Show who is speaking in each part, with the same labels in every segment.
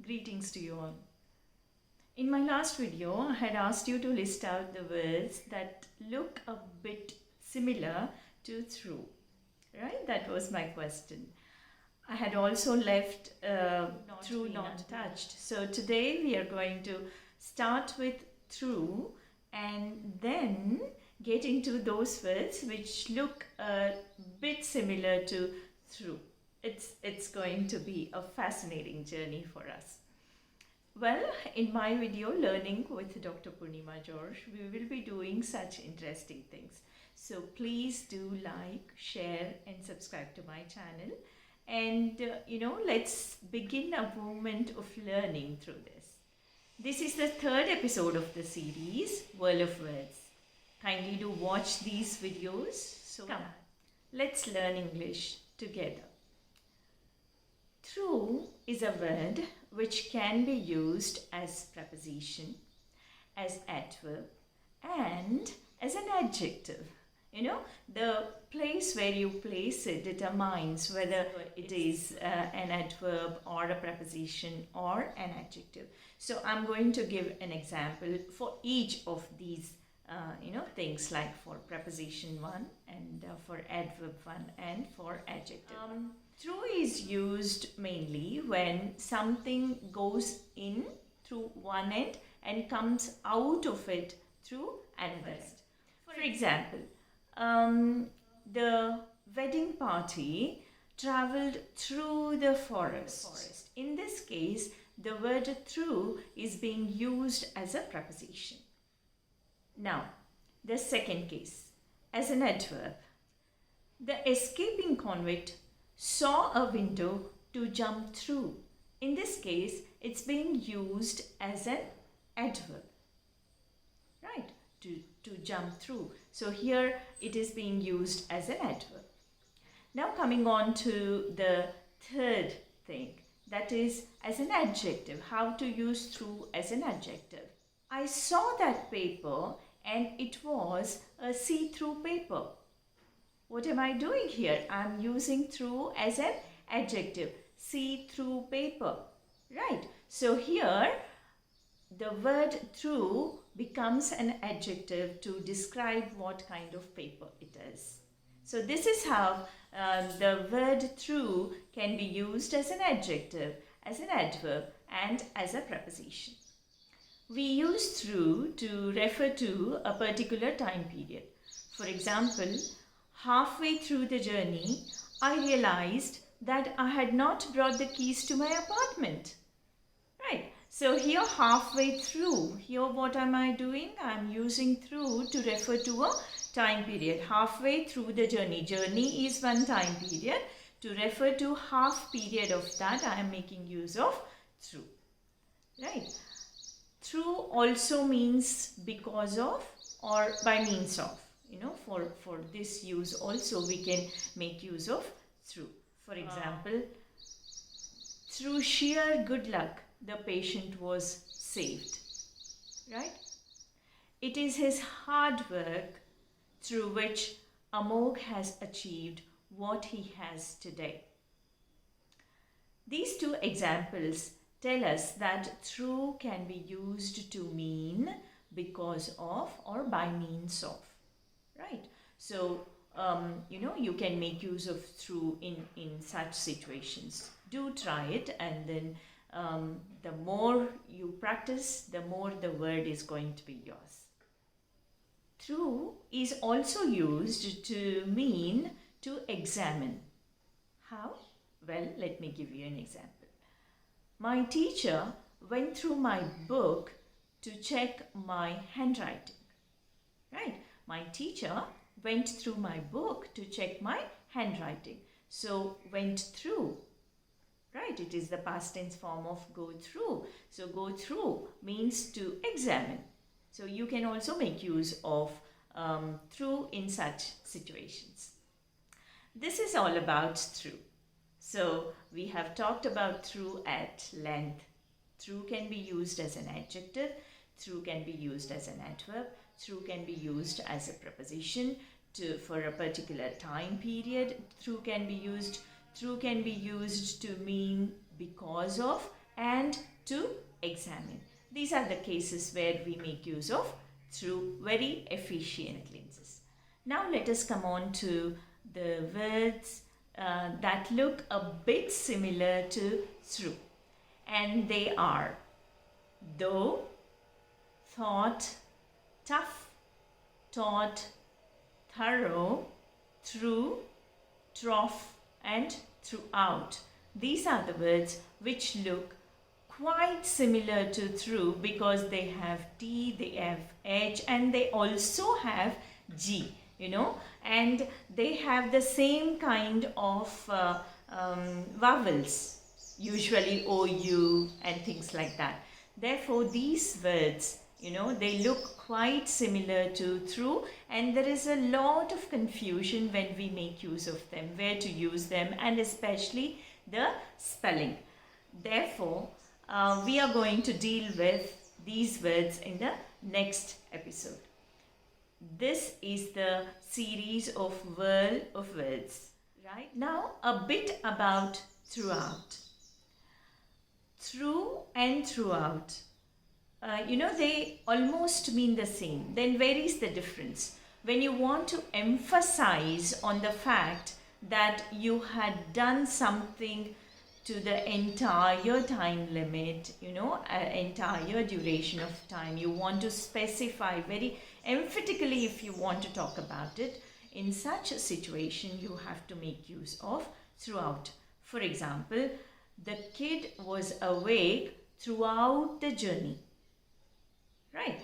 Speaker 1: Greetings to you all. In my last video, I had asked you to list out the words that look a bit similar to through, right? That was my question. I had also left through not touched. So today we are going to start with through and then get into those words which look a bit similar to through. It's going to be a fascinating journey for us. Well, in my video Learning with Dr. Poornima George, we will be doing such interesting things. So please do like, share and subscribe to my channel. And let's begin a moment of learning through this. This is the third episode of the series, World of Words. Kindly do watch these videos. So come, let's learn English together. Through is a word which can be used as preposition, as adverb and as an adjective. The place where you place it determines whether it is an adverb or a preposition or an adjective. So I'm going to give an example for each of these things, like for preposition 1 and for adverb 1 and for adjective 1. Through is used mainly when something goes in through one end and comes out of it through another end. For example, the wedding party traveled through the forest. In this case, the word through is being used as a preposition. Now, the second case, as an adverb. The escaping convict saw a window to jump through. In this case, it's being used as an adverb, right? To jump through. So here it is being used as an adverb. Now coming on to the third thing, that is as an adjective. How to use through as an adjective. I saw that paper and it was a see-through paper. What am I doing here? I'm using through as an adjective. See-through paper, right? So here the word through becomes an adjective to describe what kind of paper it is. So this is how the word through can be used as an adjective, as an adverb and as a preposition. We use through to refer to a particular time period. For example, halfway through the journey, I realized that I had not brought the keys to my apartment. Right. So here halfway through, here what am I doing? I'm using through to refer to a time period. Halfway through the journey. Journey is one time period. To refer to half period of that, I am making use of through. Right. Through also means because of or by means of. For this use also we can make use of through. For example, through sheer good luck, the patient was saved, right? It is his hard work through which Amog has achieved what he has today. These two examples tell us that through can be used to mean because of or by means of, right? So, you can make use of through in such situations. Do try it, and then the more you practice, the more the word is going to be yours. Through is also used to mean to examine. How? Well, let me give you an example. My teacher went through my book to check my handwriting. Right? My teacher went through my book to check my handwriting. So, went through. Right, it is the past tense form of go through. So go through means to examine. So you can also make use of through in such situations. This is all about through. So we have talked about through at length. Through can be used as an adjective. Through can be used as an adverb. Through can be used as a preposition for a particular time period. Through can be used to mean because of and to examine. These are the cases where we make use of through very efficient tenses. Now let us come on to the words that look a bit similar to through, and they are though, thought, tough, taught, thorough, through, trough, and throughout. These are the words which look quite similar to through because they have T, they have H, and they also have G, and they have the same kind of vowels, usually OU and things like that. Therefore, these words, they look quite similar to through, and there is a lot of confusion when we make use of them, where to use them, and especially the spelling. Therefore, we are going to deal with these words in the next episode. This is the series of World of Words. Right? Now, a bit about throughout. Through and throughout. They almost mean the same. Then where is the difference? When you want to emphasize on the fact that you had done something to the entire time limit, entire duration of time, you want to specify very emphatically if you want to talk about it. In such a situation, you have to make use of throughout. For example, the kid was awake throughout the journey. Right?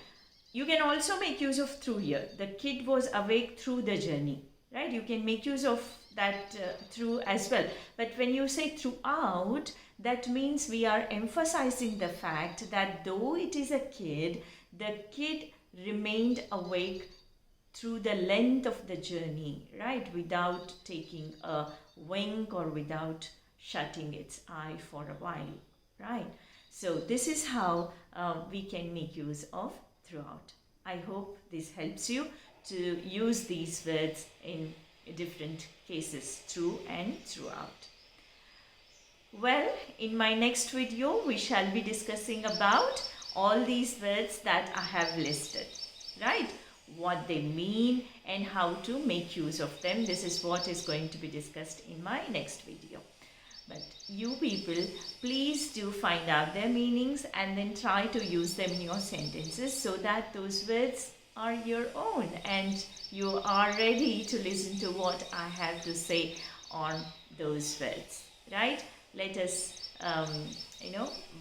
Speaker 1: You can also make use of through here. The kid was awake through the journey. Right? You can make use of that through as well. But when you say throughout, that means we are emphasizing the fact that though it is a kid, the kid remained awake through the length of the journey, right? Without taking a wink or without shutting its eye for a while, right? So this is how we can make use of throughout. I hope this helps you to use these words in different cases, through and throughout. Well, in my next video, we shall be discussing about all these words that I have listed, right? What they mean and how to make use of them. This is what is going to be discussed in my next video. But you people, please do find out their meanings and then try to use them in your sentences so that those words are your own and you are ready to listen to what I have to say on those words, right? Let us,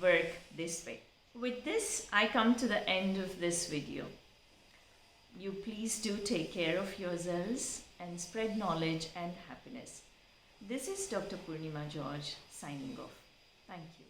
Speaker 1: work this way. With this, I come to the end of this video. You please do take care of yourselves and spread knowledge and happiness. This is Dr. Poornima George signing off. Thank you.